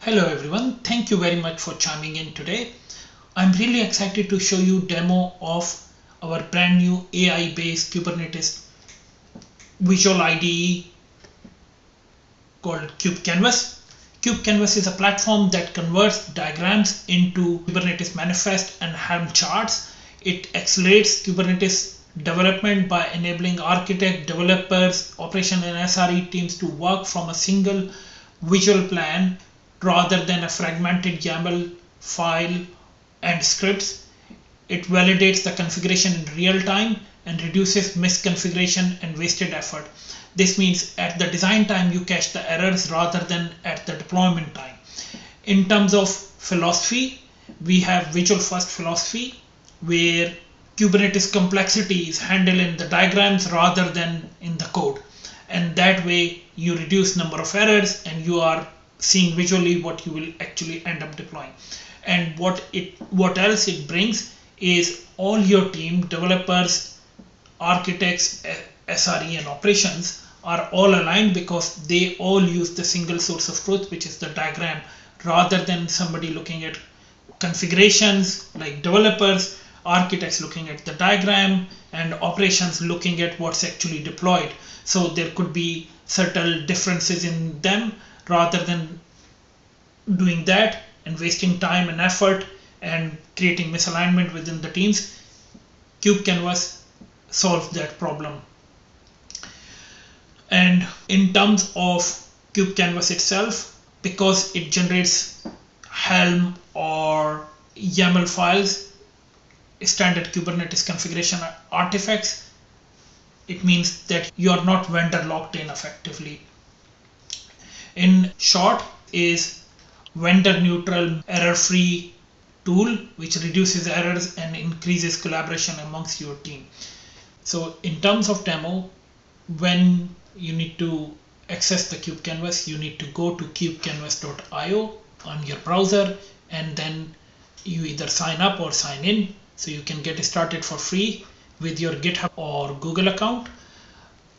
Hello everyone, thank you very much for chiming in today. I'm really excited to show you a demo of our brand new AI based Kubernetes visual IDE called KubeKanvas. KubeKanvas is a platform that converts diagrams into Kubernetes manifest and Helm charts. It accelerates Kubernetes development by enabling architect, developers, operation and SRE teams to work from a single visual plan rather than a fragmented YAML file and scripts. It validates the configuration in real time and reduces misconfiguration and wasted effort. This means at the design time you catch the errors rather than at the deployment time. In terms of philosophy, we have visual first philosophy where Kubernetes complexity is handled in the diagrams rather than in the code. And that way you reduce number of errors and you are seeing visually what you will actually end up deploying. And what else it brings is all your team, developers, architects, SRE and operations are all aligned because they all use the single source of truth, which is the diagram, rather than somebody looking at configurations like developers, architects looking at the diagram, and operations looking at what's actually deployed. So there could be subtle differences in them. Rather than doing that and wasting time and effort and creating misalignment within the teams, KubeKanvas solves that problem. And in terms of KubeKanvas itself, because it generates Helm or YAML files, standard Kubernetes configuration artifacts, it means that you are not vendor locked in effectively. In short, is vendor neutral, error free tool which reduces errors and increases collaboration amongst your team. So in terms of demo, when you need to access the KubeKanvas, you need to go to kubekanvas.io on your browser, and then you either sign up or sign in, so you can get started for free with your GitHub or Google account.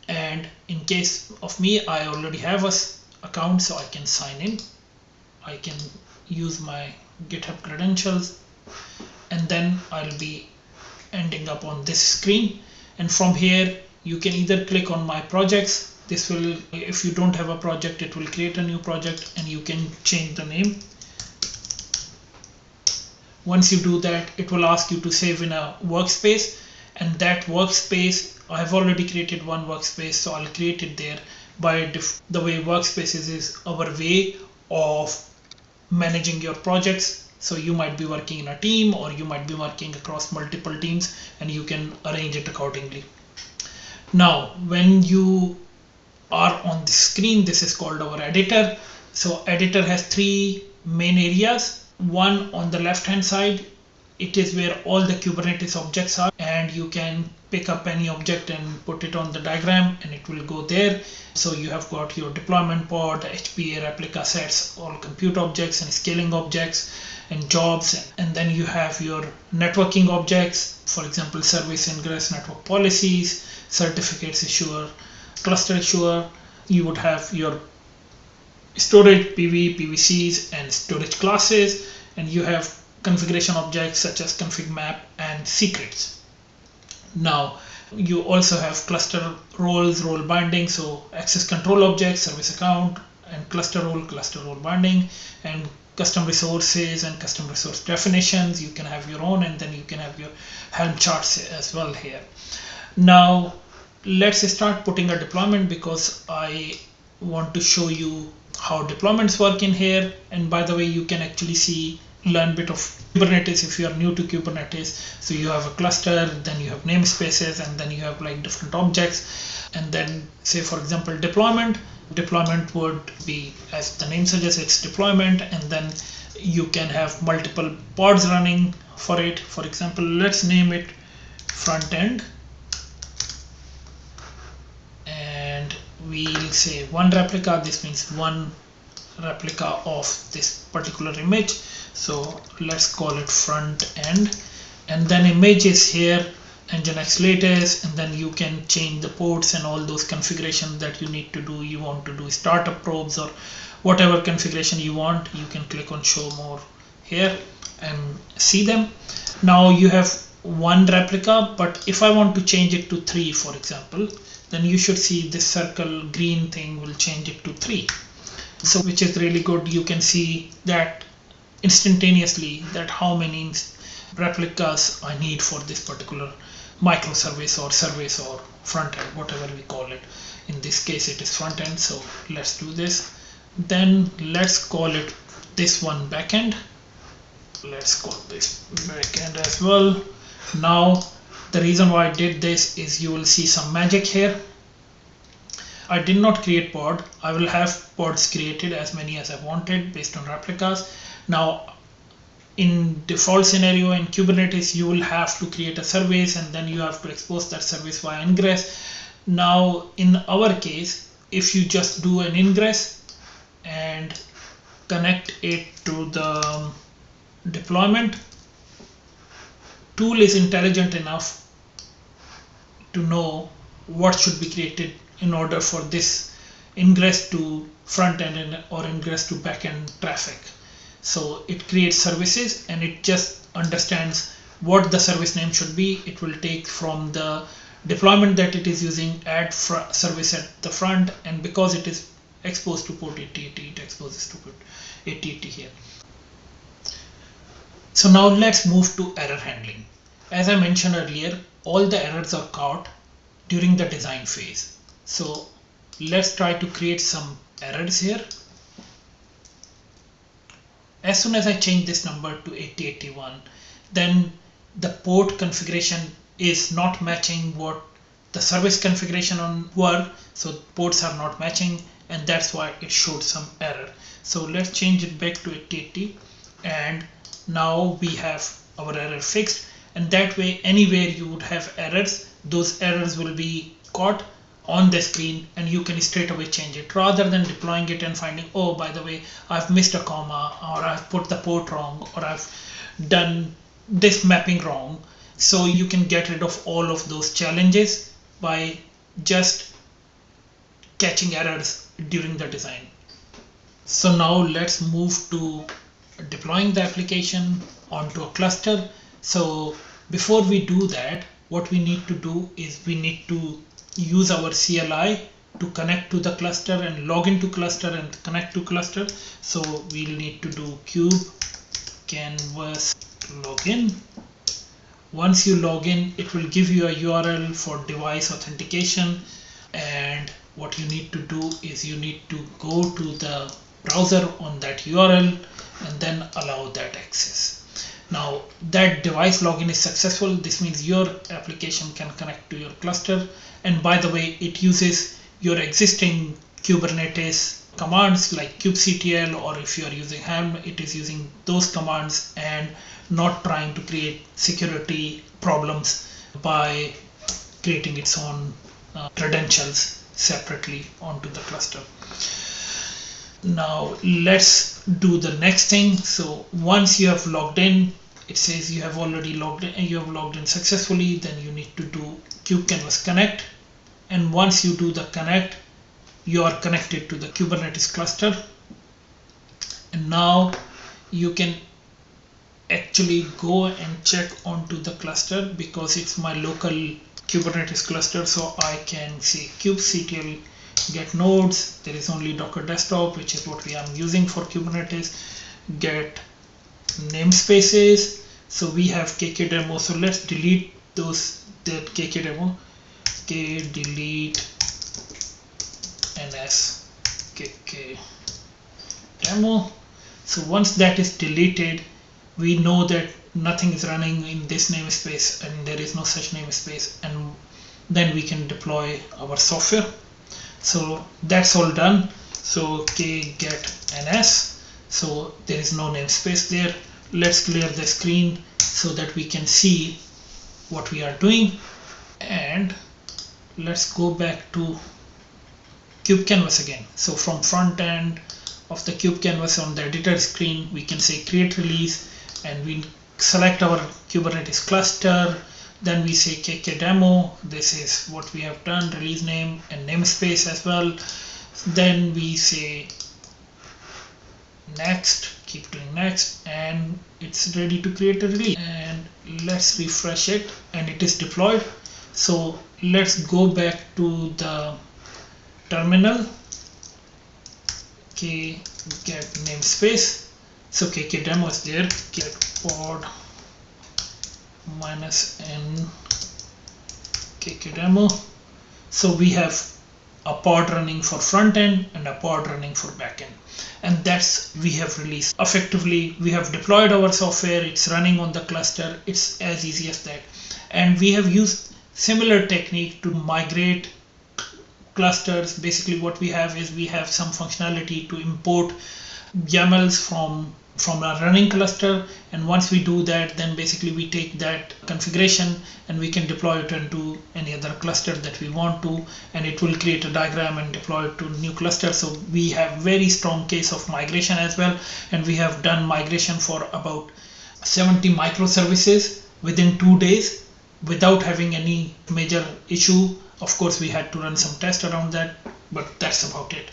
And in case of me, I already have a account, so I can sign in. I can use my GitHub credentials, and then I'll be ending up on this screen. And from here you can either click on my projects. This will, if you don't have a project, it will create a new project and you can change the name. Once you do that, it will ask you to save in a workspace, and that workspace, I have already created one workspace, so I'll create it there. By the way workspaces is our way of managing your projects. So you might be working in a team or you might be working across multiple teams, and you can arrange it accordingly. Now when you are on the screen, this is called our editor. So editor has three main areas. One on the left hand side, it is where all the Kubernetes objects are, and you can pick up any object and put it on the diagram and it will go there. So you have got your deployment pod, HPA, replica sets, all compute objects and scaling objects and jobs. And then you have your networking objects, for example, service ingress, network policies, certificates issuer, cluster issuer. You would have your storage, PV, PVCs and storage classes, and you have configuration objects such as config map and secrets. Now you also have cluster roles, role binding, so access control objects, service account, and cluster role binding, and custom resources and custom resource definitions. You can have your own, and then you can have your Helm charts as well here. Now let's start putting a deployment, because I want to show you how deployments work in here. And by the way, you can actually learn a bit of Kubernetes if you are new to Kubernetes. So you have a cluster, then you have namespaces, and then you have like different objects. And then say for example deployment would be, as the name suggests, it's deployment, and then you can have multiple pods running for it. For example, let's name it front end, and we'll say one replica. This means one replica of this particular image, so let's call it front end. And then image is here, Nginx latest, and then you can change the ports and all those configurations that you need to do. You want to do startup probes or whatever configuration you want, you can click on show more here and see them. Now you have one replica, but if I want to change it to 3, for example, then you should see this circle green thing will change it to 3. So which is really good. You can see that instantaneously that how many replicas I need for this particular microservice or service or front end, whatever we call it. In this case it is front end, so let's do this. Then let's call it this one backend. Let's call this backend as well. Now the reason why I did this is you will see some magic here. I did not create pod. I will have pods created as many as I wanted based on replicas. Now in default scenario in Kubernetes, you will have to create a service and then you have to expose that service via ingress. Now in our case, if you just do an ingress and connect it to the deployment, tool is intelligent enough to know what should be created in order for this ingress to front end or ingress to back end traffic. So it creates services and it just understands what the service name should be. It will take from the deployment that it is using, add service at the front, and because it is exposed to port 8080, it exposes to port 8080 here. So now let's move to error handling. As I mentioned earlier, all the errors are caught during the design phase. So let's try to create some errors here. As soon as I change this number to 8081, then the port configuration is not matching what the service configuration on were, so ports are not matching, and that's why it showed some error. So let's change it back to 8080, and now we have our error fixed, and that way anywhere you would have errors, those errors will be caught on the screen and you can straight away change it, rather than deploying it and finding, oh, by the way, I've missed a comma, or I've put the port wrong, or I've done this mapping wrong. So you can get rid of all of those challenges by just catching errors during the design. So now let's move to deploying the application onto a cluster. So before we do that, what we need to do is we need to use our CLI to connect to the cluster and log into cluster and connect to cluster. So we'll need to do KubeKanvas login. Once you log in, it will give you a URL for device authentication, and what you need to do is you need to go to the browser on that URL and then allow that access. Now that device login is successful. This means your application can connect to your cluster, and by the way, it uses your existing Kubernetes commands like kubectl, or if you are using Helm, it is using those commands and not trying to create security problems by creating its own credentials separately onto the cluster. Now let's do the next thing. So once you have logged in, it says you have already logged in, you have logged in successfully. Then you need to do KubeKanvas connect, and once you do the connect, you are connected to the Kubernetes cluster, and now you can actually go and check onto the cluster because it's my local Kubernetes cluster. So I can see kubectl get nodes. There is only Docker desktop, which is what we are using for Kubernetes. Get namespaces. So we have kkdemo. So let's delete those, that kkdemo. Delete ns kkdemo. So once that is deleted, we know that nothing is running in this namespace and there is no such namespace, and then we can deploy our software. So that's all done. So get ns. So there is no namespace there. Let's clear the screen so that we can see what we are doing, and let's go back to KubeKanvas again. So from front end of the KubeKanvas on the editor screen, we can say create release, and we select our Kubernetes cluster. Then we say KK demo. This is what we have done, release name and namespace as well. Then we say next, keep doing next, and it's ready to create a release. And let's refresh it, and it is deployed. So let's go back to the terminal, get namespace. So KK demo is there, get pod -n KK demo. So we have a pod running for front end and a pod running for back end, and that's we have released. Effectively, we have deployed our software, it's running on the cluster. It's as easy as that. And we have used similar technique to migrate clusters. Basically what we have is we have some functionality to import YAMLs from a running cluster, and once we do that, then basically we take that configuration and we can deploy it into any other cluster that we want to, and it will create a diagram and deploy it to new cluster. So we have very strong case of migration as well, and we have done migration for about 70 microservices within 2 days without having any major issue. Of course, we had to run some tests around that, but that's about it.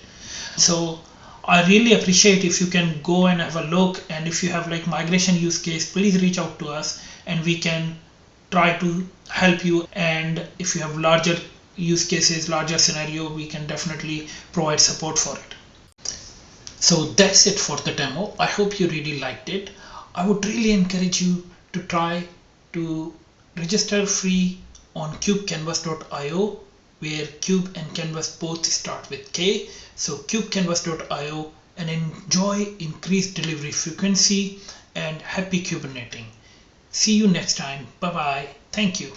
So I really appreciate if you can go and have a look, and if you have like migration use case, please reach out to us and we can try to help you. And if you have larger use cases, larger scenario, we can definitely provide support for it. So that's it for the demo. I hope you really liked it. I would really encourage you to try to register free on KubeKanvas.io, where Cube and Canvas both start with K. So KubeKanvas.io, and enjoy increased delivery frequency and happy Kubernetes. See you next time. Bye bye. Thank you.